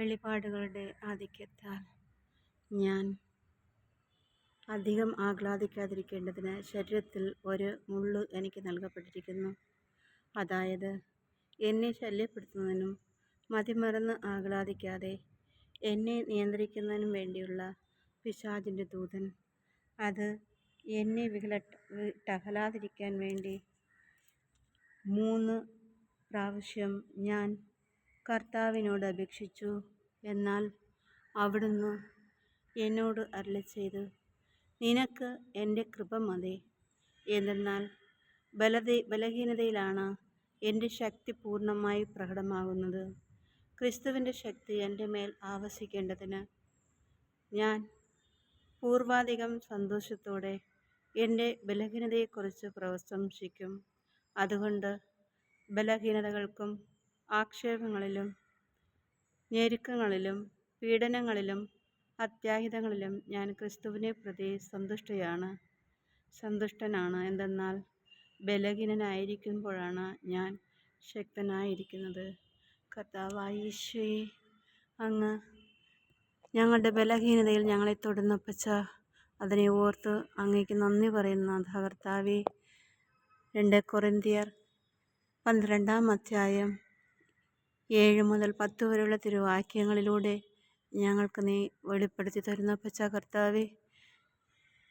വെളിപാടുകളുടെ ആധിക്യത്താൽ ഞാൻ അധികം ആഹ്ലാദിക്കാതിരിക്കേണ്ടതിന് ശരീരത്തിൽ ഒരു മുള്ള് എനിക്ക് നൽകപ്പെട്ടിരിക്കുന്നു. അതായത്, എന്നെ ശല്യപ്പെടുത്തുന്നതിനും മതിമറന്ന് ആഹ്ലാദിക്കാതെ എന്നെ നിയന്ത്രിക്കുന്നതിനും വേണ്ടിയുള്ള പിശാചിൻ്റെ ദൂതൻ. അത് എന്നെ വിട്ടകലാതിരിക്കാൻ വേണ്ടി 3 പ്രാവശ്യം ഞാൻ കർത്താവിനോട് അപേക്ഷിച്ചു. എന്നാൽ അവിടുന്ന് എന്നോട് അരുളിച്ചെയ്തു, നിനക്ക് എൻ്റെ കൃപ മതി. എന്തെന്നാൽ ബലഹീനതയിലാണ് എൻ്റെ ശക്തി പൂർണ്ണമായി പ്രകടമാകുന്നത്. ക്രിസ്തുവിൻ്റെ ശക്തി എൻ്റെ മേൽ ആവസിക്കേണ്ടതിന് ഞാൻ പൂർവാധികം സന്തോഷത്തോടെ എൻ്റെ ബലഹീനതയെക്കുറിച്ച് പ്രശംസിക്കും. അതുകൊണ്ട് ബലഹീനതകൾക്കും ആക്ഷേപങ്ങളിലും ഞെരുക്കങ്ങളിലും പീഡനങ്ങളിലും അത്യാഹിതങ്ങളിലും ഞാൻ ക്രിസ്തുവിനെ പ്രതി സന്തുഷ്ടനാണ്. എന്തെന്നാൽ ബലഹീനനായിരിക്കുമ്പോഴാണ് ഞാൻ ശക്തനായിരിക്കുന്നത്. കർത്താവായ യേശുവേ, അങ്ങ് ഞങ്ങളുടെ ബലഹീനതയിൽ ഞങ്ങളെ തൊടുന്ന അപ്പച്ചാ, അതിനെ ഓർത്ത് അങ്ങേക്ക് നന്ദി പറയുന്ന നാഥാ കർത്താവേ. 2 കൊരിന്ത്യർ 12-ാം അധ്യായം 7 മുതൽ 10 വരെയുള്ള തിരുവാക്യങ്ങളിലൂടെ ഞങ്ങൾക്ക് നീ വെളിപ്പെടുത്തി തരുന്ന അപ്പച്ചാ കർത്താവേ,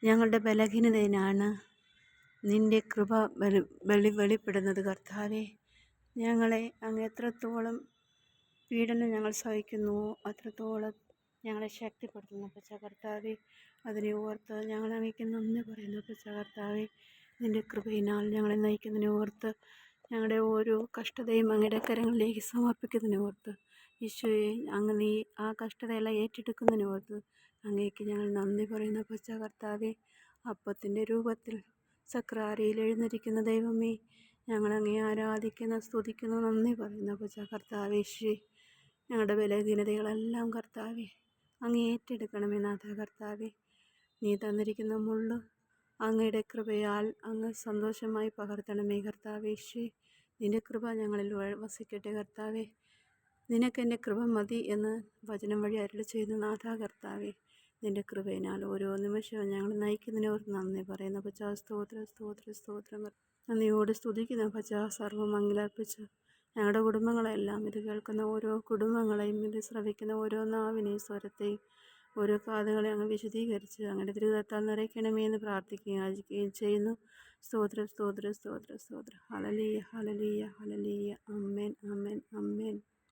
ഞങ്ങളുടെ ബലഹീനതയിലാണ് നിൻ്റെ കൃപ വെളിപ്പെടുന്നത് കർത്താവേ. ഞങ്ങളെ അങ്ങ് എത്രത്തോളം പീഡനം ഞങ്ങൾ സഹിക്കുന്നുവോ അത്രത്തോളം ഞങ്ങളെ ശക്തിപ്പെടുത്തുന്നു അപ്പച്ചാ കർത്താവേ. അതിനെ ഓർത്ത് ഞങ്ങൾ അങ്ങേക്ക് നന്ദി പറയുന്നു അപ്പച്ചാ കർത്താവേ. നിൻ്റെ കൃപയിനാൽ ഞങ്ങളെ നയിക്കുന്നതിനെ ഓർത്ത് ഞങ്ങളുടെ ഓരോ കഷ്ടതയും അങ്ങയുടെ കരങ്ങളിലേക്ക് സമർപ്പിക്കുന്നതിനെ ഓർത്ത് ഈശോയെ, അങ്ങ് നീ ആ കഷ്ടതയെല്ലാം ഏറ്റെടുക്കുന്നതിനെ ഓർത്ത് അങ്ങേക്ക് ഞങ്ങൾ നന്ദി പറയുന്നു അപ്പച്ചാ കർത്താവേ. അപ്പത്തിൻ്റെ രൂപത്തിൽ സക്രാരിയിൽ എഴുന്നേറ്റിരിക്കുന്ന ദൈവമേ, ഞങ്ങൾ അങ്ങേ ആരാധിക്കുന്ന സ്തുതിക്കുന്നു നന്ദി പറയുന്നു അപ്പച്ചാ കർത്താവേ. ഈശോയെ, ഞങ്ങളുടെ ബലഹീനതകളെല്ലാം കർത്താവേ അങ്ങ് ഏറ്റെടുക്കണമേ നാഥാ കർത്താവേ. നീ തന്നിരിക്കുന്ന മുള്ള് അങ്ങയുടെ കൃപയാൽ അങ്ങ് സന്തോഷമായി പകർത്തണമേ കർത്താവേ. ഈശോയെ, നിൻ്റെ കൃപ ഞങ്ങളിൽ വസിക്കട്ടെ കർത്താവേ. നിനക്കെൻ്റെ കൃപ മതി എന്ന് വചനം വഴി അരുളിച്ചെയ്യുന്ന നാഥാ കർത്താവേ. നിൻ്റെ കൃപയിനാൽ ഓരോ നിമിഷവും ഞങ്ങൾ നയിക്കുന്നതിനോർത്ത് നന്ദി പറയുന്ന പച്ചാ. സ്തോത്രം നന്ദിയോട് സ്തുതിക്കുന്ന പച്ചാ. സർവ്വം അങ്ങിലർപ്പിച്ച് ഞങ്ങളുടെ കുടുംബങ്ങളെല്ലാം, ഇത് കേൾക്കുന്ന ഓരോ കുടുംബങ്ങളെയും, ഇത് ശ്രവിക്കുന്ന ഓരോ നാവിനെയും സ്വരത്തെയും ഓരോ കാതുകളെ അങ്ങ് വിശദീകരിച്ച് അങ്ങയുടെ തിരുകരത്താൽ നിറയ്ക്കണമേ എന്ന് പ്രാർത്ഥിക്കുകയും യാചിക്കുകയും ചെയ്യുന്നു. സ്തോത്രം. ഹല്ലേലൂയ. ആമേൻ.